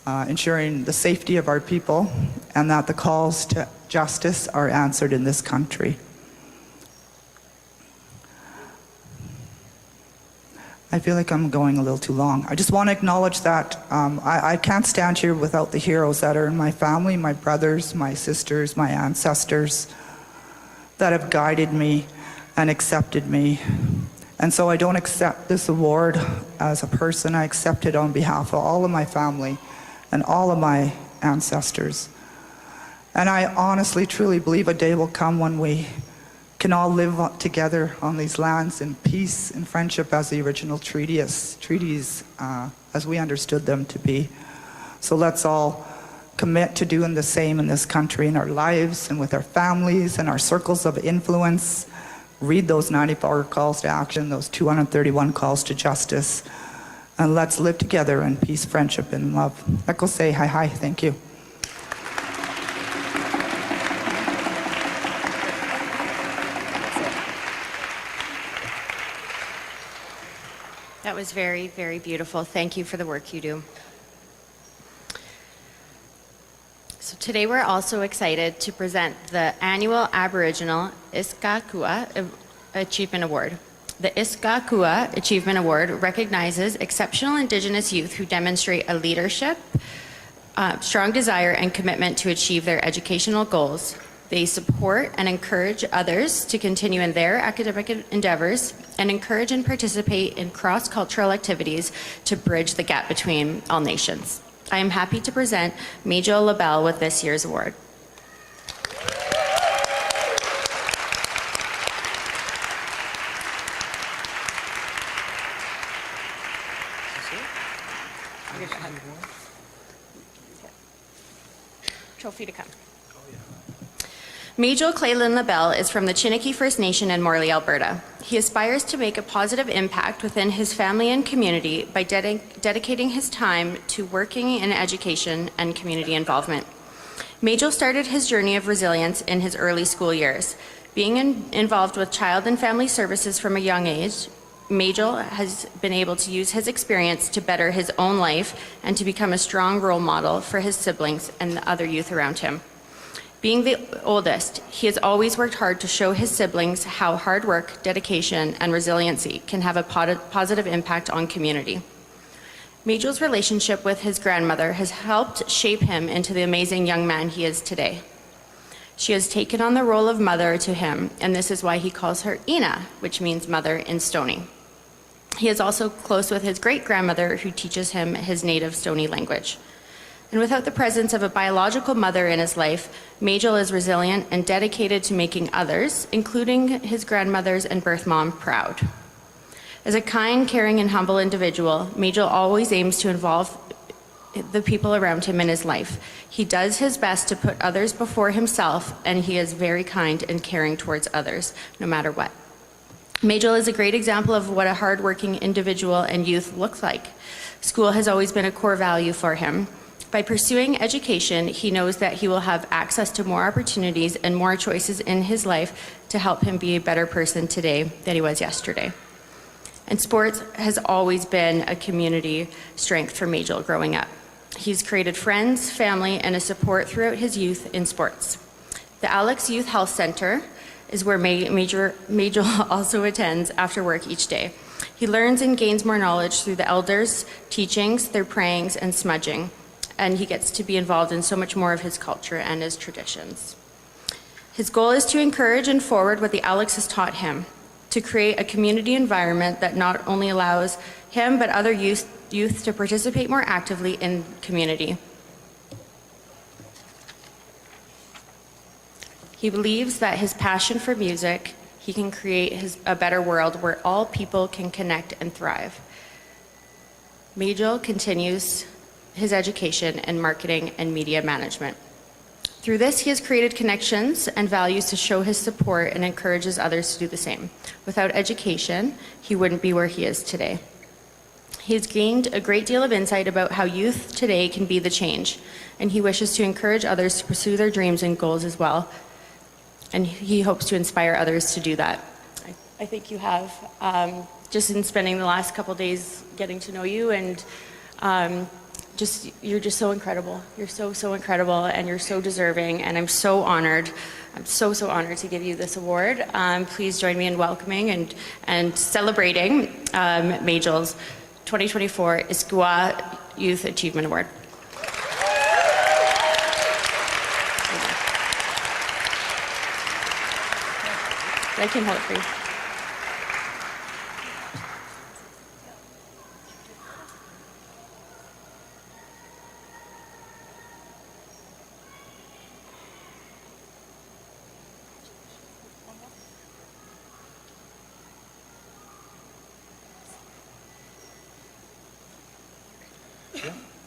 ensuring the safety of our people and that the calls to justice are answered in this country. I feel like I'm going a little too long. I just want to acknowledge that I can't stand here without the heroes that are in my family, my brothers, my sisters, my ancestors, that have guided me and accepted me. And so I don't accept this award as a person. I accept it on behalf of all of my family and all of my ancestors. And I honestly, truly believe a day will come when we can all live together on these lands in peace and friendship as the original treaties as we understood them to be. So let's all commit to doing the same in this country, in our lives and with our families and our circles of influence. Read those 94 calls to action, those 231 calls to justice, and let's live together in peace, friendship, and love. Eko say hi hi, thank you. That was very, very beautiful. Thank you for the work you do. So today we're also excited to present the annual Aboriginal Isgaakuwa Achievement Award. The Isgaakuwa Achievement Award recognizes exceptional Indigenous youth who demonstrate a leadership, strong desire, and commitment to achieve their educational goals. They support and encourage others to continue in their academic endeavors and encourage and participate in cross-cultural activities to bridge the gap between all nations. I am happy to present Magel Labelle with this year's award. Trophy to come. Magel Labelle is from the Chiniki First Nation in Morley, Alberta. He aspires to make a positive impact within his family and community by dedicating his time to working in education and community involvement. Magel started his journey of resilience in his early school years. Being involved with child and family services from a young age, Magel has been able to use his experience to better his own life and to become a strong role model for his siblings and the other youth around him. Being the oldest, he has always worked hard to show his siblings how hard work, dedication, and resiliency can have a positive impact on community. Magel's relationship with his grandmother has helped shape him into the amazing young man he is today. She has taken on the role of mother to him, and this is why he calls her Ina, which means mother in Stoney. He is also close with his great-grandmother, who teaches him his native Stoney language. And without the presence of a biological mother in his life, Magel is resilient and dedicated to making others, including his grandmothers and birth mom, proud. As a kind, caring, and humble individual, Magel always aims to involve the people around him in his life. He does his best to put others before himself, and he is very kind and caring towards others, no matter what. Magel is a great example of what a hardworking individual and youth looks like. School has always been a core value for him. By pursuing education, he knows that he will have access to more opportunities and more choices in his life to help him be a better person today than he was yesterday. And sports has always been a community strength for Magel growing up. He's created friends, family, and a support throughout his youth in sports. The Alex Youth Health Center is where Magel also attends after work each day. He learns and gains more knowledge through the elders' teachings, their prayings, and smudging. And he gets to be involved in so much more of his culture and his traditions. His goal is to encourage and forward what the Alex has taught him, to create a community environment that not only allows him but other youth to participate more actively in community. He believes that his passion for music, he can create a better world where all people can connect and thrive. Magel continues his education in marketing and media management. Through this, he has created connections and values to show his support and encourages others to do the same. Without education, he wouldn't be where he is today. He has gained a great deal of insight about how youth today can be the change, and he wishes to encourage others to pursue their dreams and goals as well. And he hopes to inspire others to do that. I think you have, just in spending the last couple days getting to know you, and you're just so incredible. You're so incredible, and you're so deserving, and I'm so honored. I'm so honored to give you this award. Please join me in welcoming and celebrating Magel's 2024 Isgaakuwa Youth Achievement Award. I can hold it for you.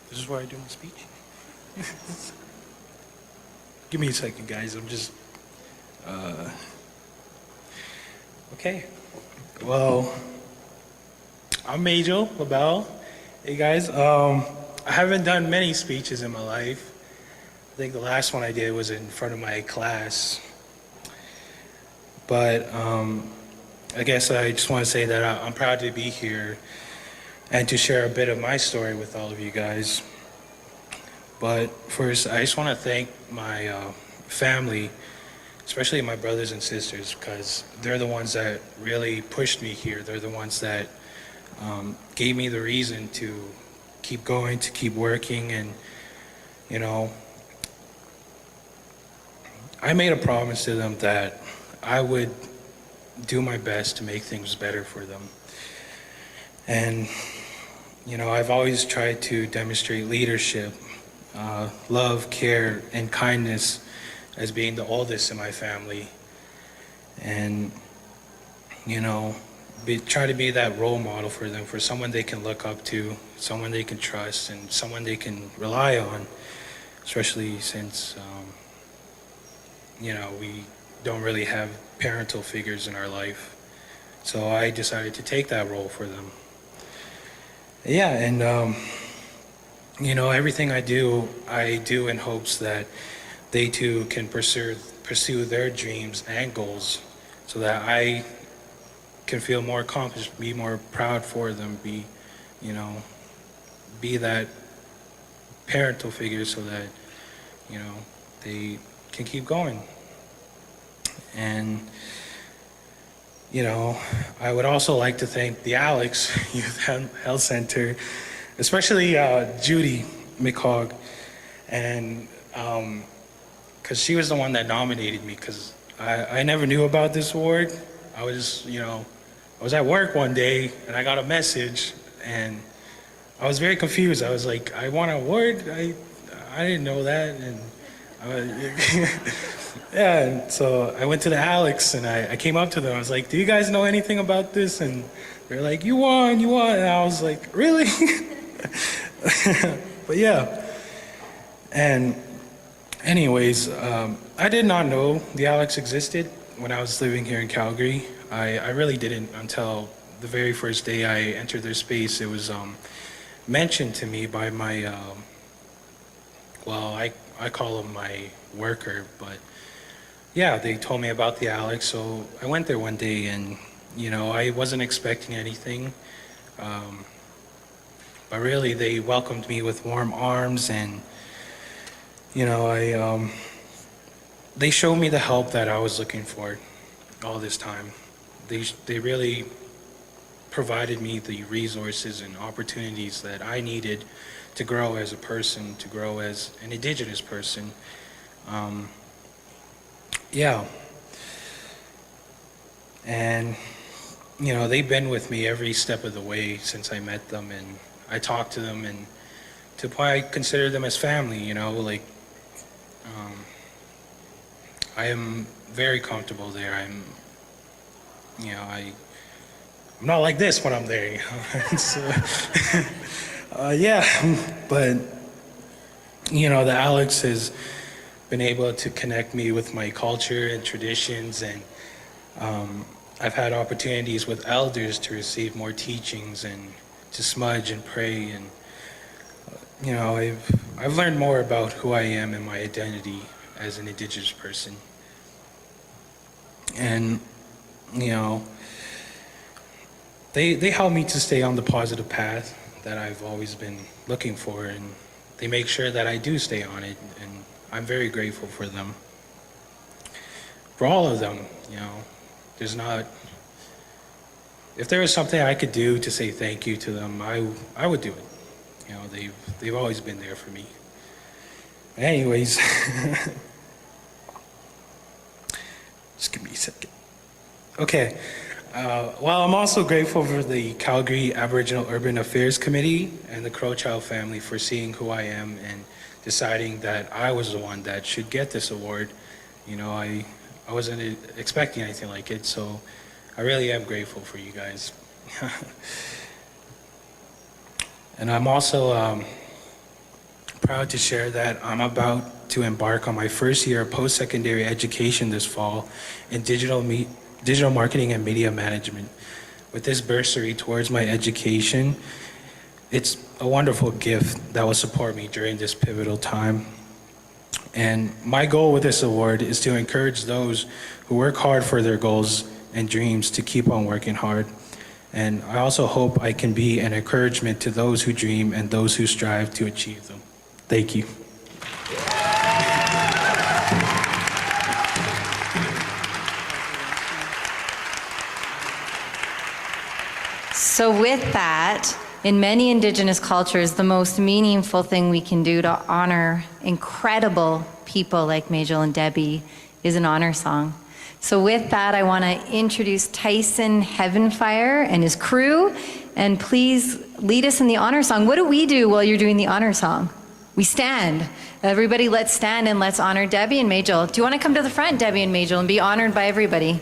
This is where I do my speech. Give me a second, guys. I'm just... Okay. Well, I'm Magel Labelle. Hey, guys. I haven't done many speeches in my life. I think the last one I did was in front of my class. But I guess I just want to say that I'm proud to be here and to share a bit of my story with all of you guys. But first, I just want to thank my family, especially my brothers and sisters, because they're the ones that really pushed me here. They're the ones that gave me the reason to keep going, to keep working. And, you know, I made a promise to them that I would do my best to make things better for them. And, you know, I've always tried to demonstrate leadership, love, care, and kindness as being the oldest in my family. And, you know, try to be that role model for them, for someone they can look up to, someone they can trust, and someone they can rely on, especially since, you know, we don't really have parental figures in our life. So I decided to take that role for them. Yeah, and, you know, everything I do in hopes that they too can pursue their dreams and goals, so that I can feel more accomplished, be more proud for them, be that parental figure, so that, you know, they can keep going. And, you know, I would also like to thank the Alex Youth Health Center, especially Judy McHogg, and because she was the one that nominated me, because I never knew about this award. I was at work one day and I got a message and I was very confused. I was like, I want an award? I didn't know that. And yeah, and so I went to the Alex and I came up to them. I was like, do you guys know anything about this? And they're like, you won. And I was like, really? But yeah. And anyways, I did not know the Alex existed when I was living here in Calgary. I really didn't until the very first day I entered their space. It was mentioned to me by my, well, I call him my worker, but yeah, they told me about the Alex. So I went there one day and, you know, I wasn't expecting anything. But really they welcomed me with warm arms, and, you know, they showed me the help that I was looking for all this time. They really provided me the resources and opportunities that I needed to grow as a person, to grow as an Indigenous person. Yeah. And, you know, they've been with me every step of the way since I met them, and I talked to them, and to the point I consider them as family, you know, like, I am very comfortable there. I'm not like this when I'm there, you know. So, yeah, but, you know, the Alex has been able to connect me with my culture and traditions, and I've had opportunities with elders to receive more teachings and to smudge and pray, and, you know, I've learned more about who I am and my identity as an Indigenous person. And, you know, they help me to stay on the positive path that I've always been looking for, and they make sure that I do stay on it, and I'm very grateful for them. For all of them, you know, if there was something I could do to say thank you to them, I would do it. You know, they've always been there for me. Anyways, just give me a second. Okay. Well, I'm also grateful for the Calgary Aboriginal Urban Affairs Committee and the Crowchild family for seeing who I am and deciding that I was the one that should get this award. You know, I wasn't expecting anything like it, so I really am grateful for you guys. And I'm also proud to share that I'm about to embark on my first year of post-secondary education this fall in digital marketing and media management. With this bursary towards my education, it's a wonderful gift that will support me during this pivotal time. And my goal with this award is to encourage those who work hard for their goals and dreams to keep on working hard, And I also hope I can be an encouragement to those who dream and those who strive to achieve them. Thank you. So with that, in many Indigenous cultures, the most meaningful thing we can do to honor incredible people like Magel and Debbie is an honor song. So with that, I want to introduce Tyson Heavenfire and his crew, and please lead us in the honor song. What do we do while you're doing the honor song? We stand. Everybody, let's stand and let's honor Debbie and Magel. Do you want to come to the front, Debbie and Magel, and be honored by everybody?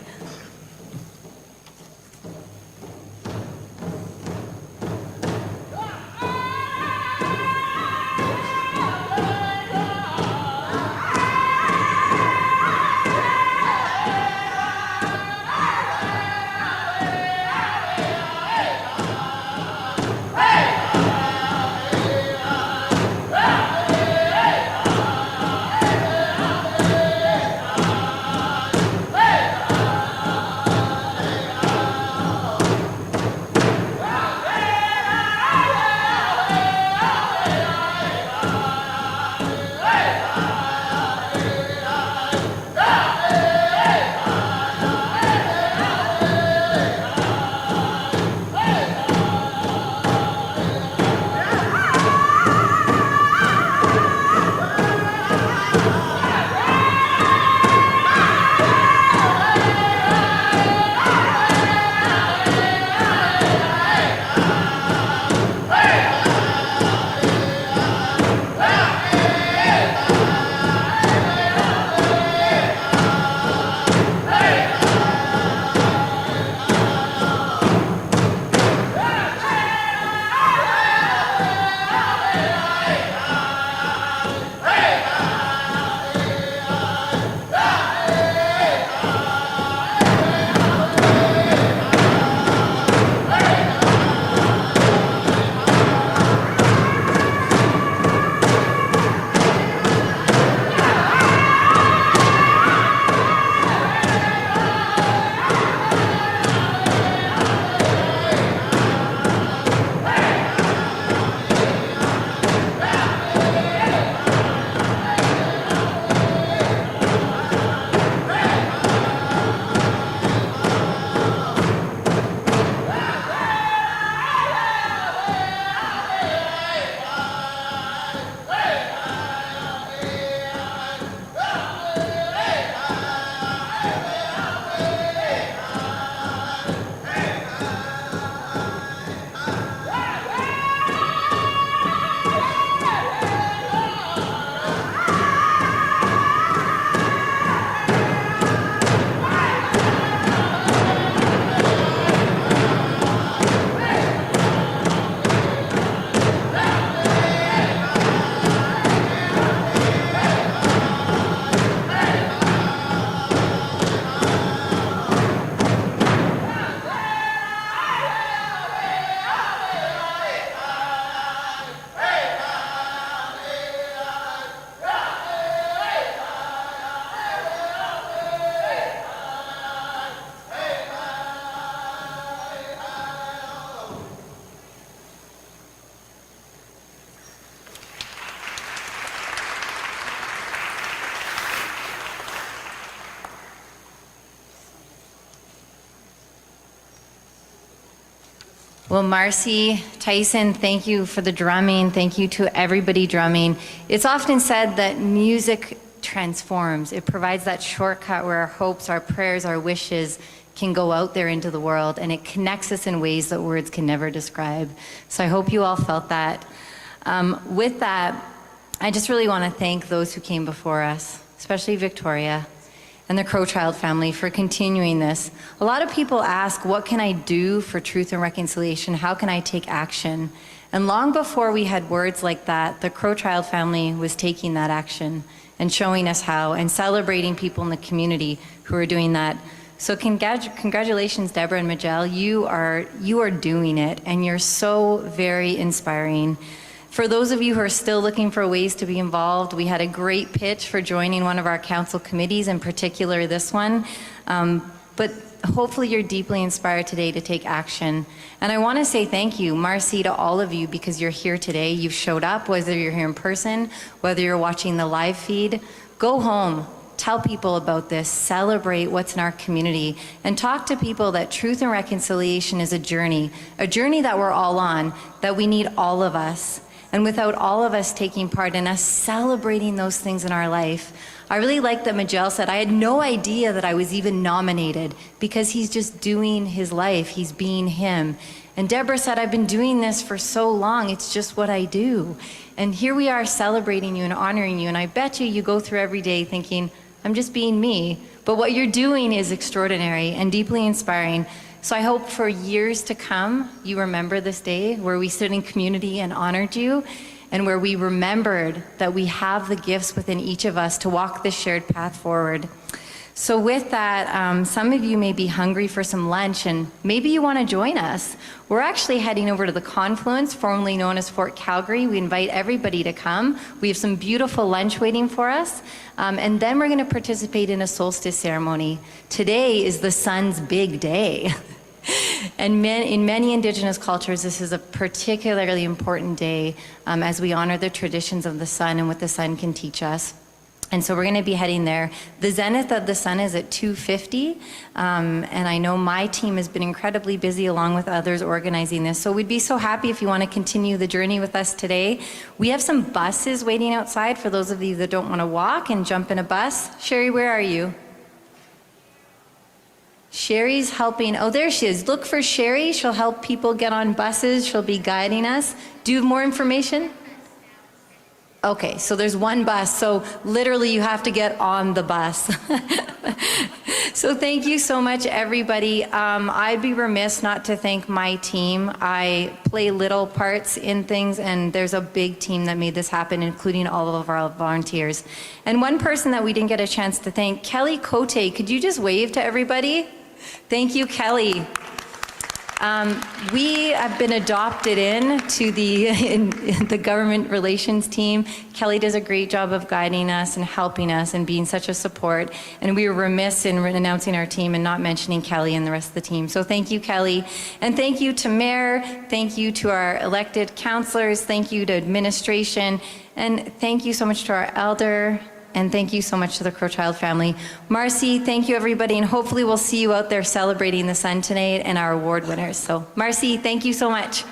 Well, Marcy, Tyson, thank you for the drumming. Thank you to everybody drumming. It's often said that music transforms. It provides that shortcut where our hopes, our prayers, our wishes can go out there into the world, and it connects us in ways that words can never describe. So I hope you all felt that. With that, I just really want to thank those who came before us, especially Victoria and the Crowchild family for continuing this. A lot of people ask, what can I do for truth and reconciliation? How can I take action? And long before we had words like that, the Crowchild family was taking that action and showing us how, and celebrating people in the community who are doing that. So congratulations, Deborah and Magel. You are doing it, and you're so very inspiring. For those of you who are still looking for ways to be involved, we had a great pitch for joining one of our council committees, in particular this one. but hopefully you're deeply inspired today to take action. And I want to say thank you, Marcy, to all of you, because you're here today. You've showed up, whether you're here in person, whether you're watching the live feed. Go home, tell people about this, celebrate what's in our community, and talk to people that truth and reconciliation is a journey that we're all on, that we need all of us. And without all of us taking part in us celebrating those things in our life, I really like that Magel said, I had no idea that I was even nominated, because he's just doing his life, he's being him. And Deborah said, I've been doing this for so long, it's just what I do. And here we are celebrating you and honoring you, and I bet you go through every day thinking, I'm just being me. But what you're doing is extraordinary and deeply inspiring. So I hope for years to come, you remember this day where we stood in community and honored you, and where we remembered that we have the gifts within each of us to walk this shared path forward. So with that, some of you may be hungry for some lunch, and maybe you want to join us. We're actually heading over to the Confluence, formerly known as Fort Calgary. We invite everybody to come. We have some beautiful lunch waiting for us, and then we're going to participate in a solstice ceremony. Today is the sun's big day. And in many Indigenous cultures, this is a particularly important day as we honor the traditions of the sun and what the sun can teach us. And so we're going to be heading there. The zenith of the sun is at 2:50, and I know my team has been incredibly busy along with others organizing this. So we'd be so happy if you want to continue the journey with us today. We have some buses waiting outside for those of you that don't want to walk and jump in a bus. Sherry, where are you? Sherry's helping. Oh, there she is. Look for Sherry. She'll help people get on buses. She'll be guiding us. Do you have more information? Okay, so there's one bus. So literally you have to get on the bus. So thank you so much, everybody. I'd be remiss not to thank my team. I play little parts in things, and there's a big team that made this happen, including all of our volunteers. And one person that we didn't get a chance to thank, Kelly Cote. Could you just wave to everybody? Thank you, Kelly. We have been adopted into the government relations team. Kelly does a great job of guiding us and helping us and being such a support. And we were remiss in announcing our team and not mentioning Kelly and the rest of the team. So thank you, Kelly. And thank you to Mayor. Thank you to our elected councillors. Thank you to administration. And thank you so much to our elder. And thank you so much to the Crowchild family. Marcy, thank you, everybody, and hopefully we'll see you out there celebrating the sun tonight and our award winners. So Marcy, thank you so much.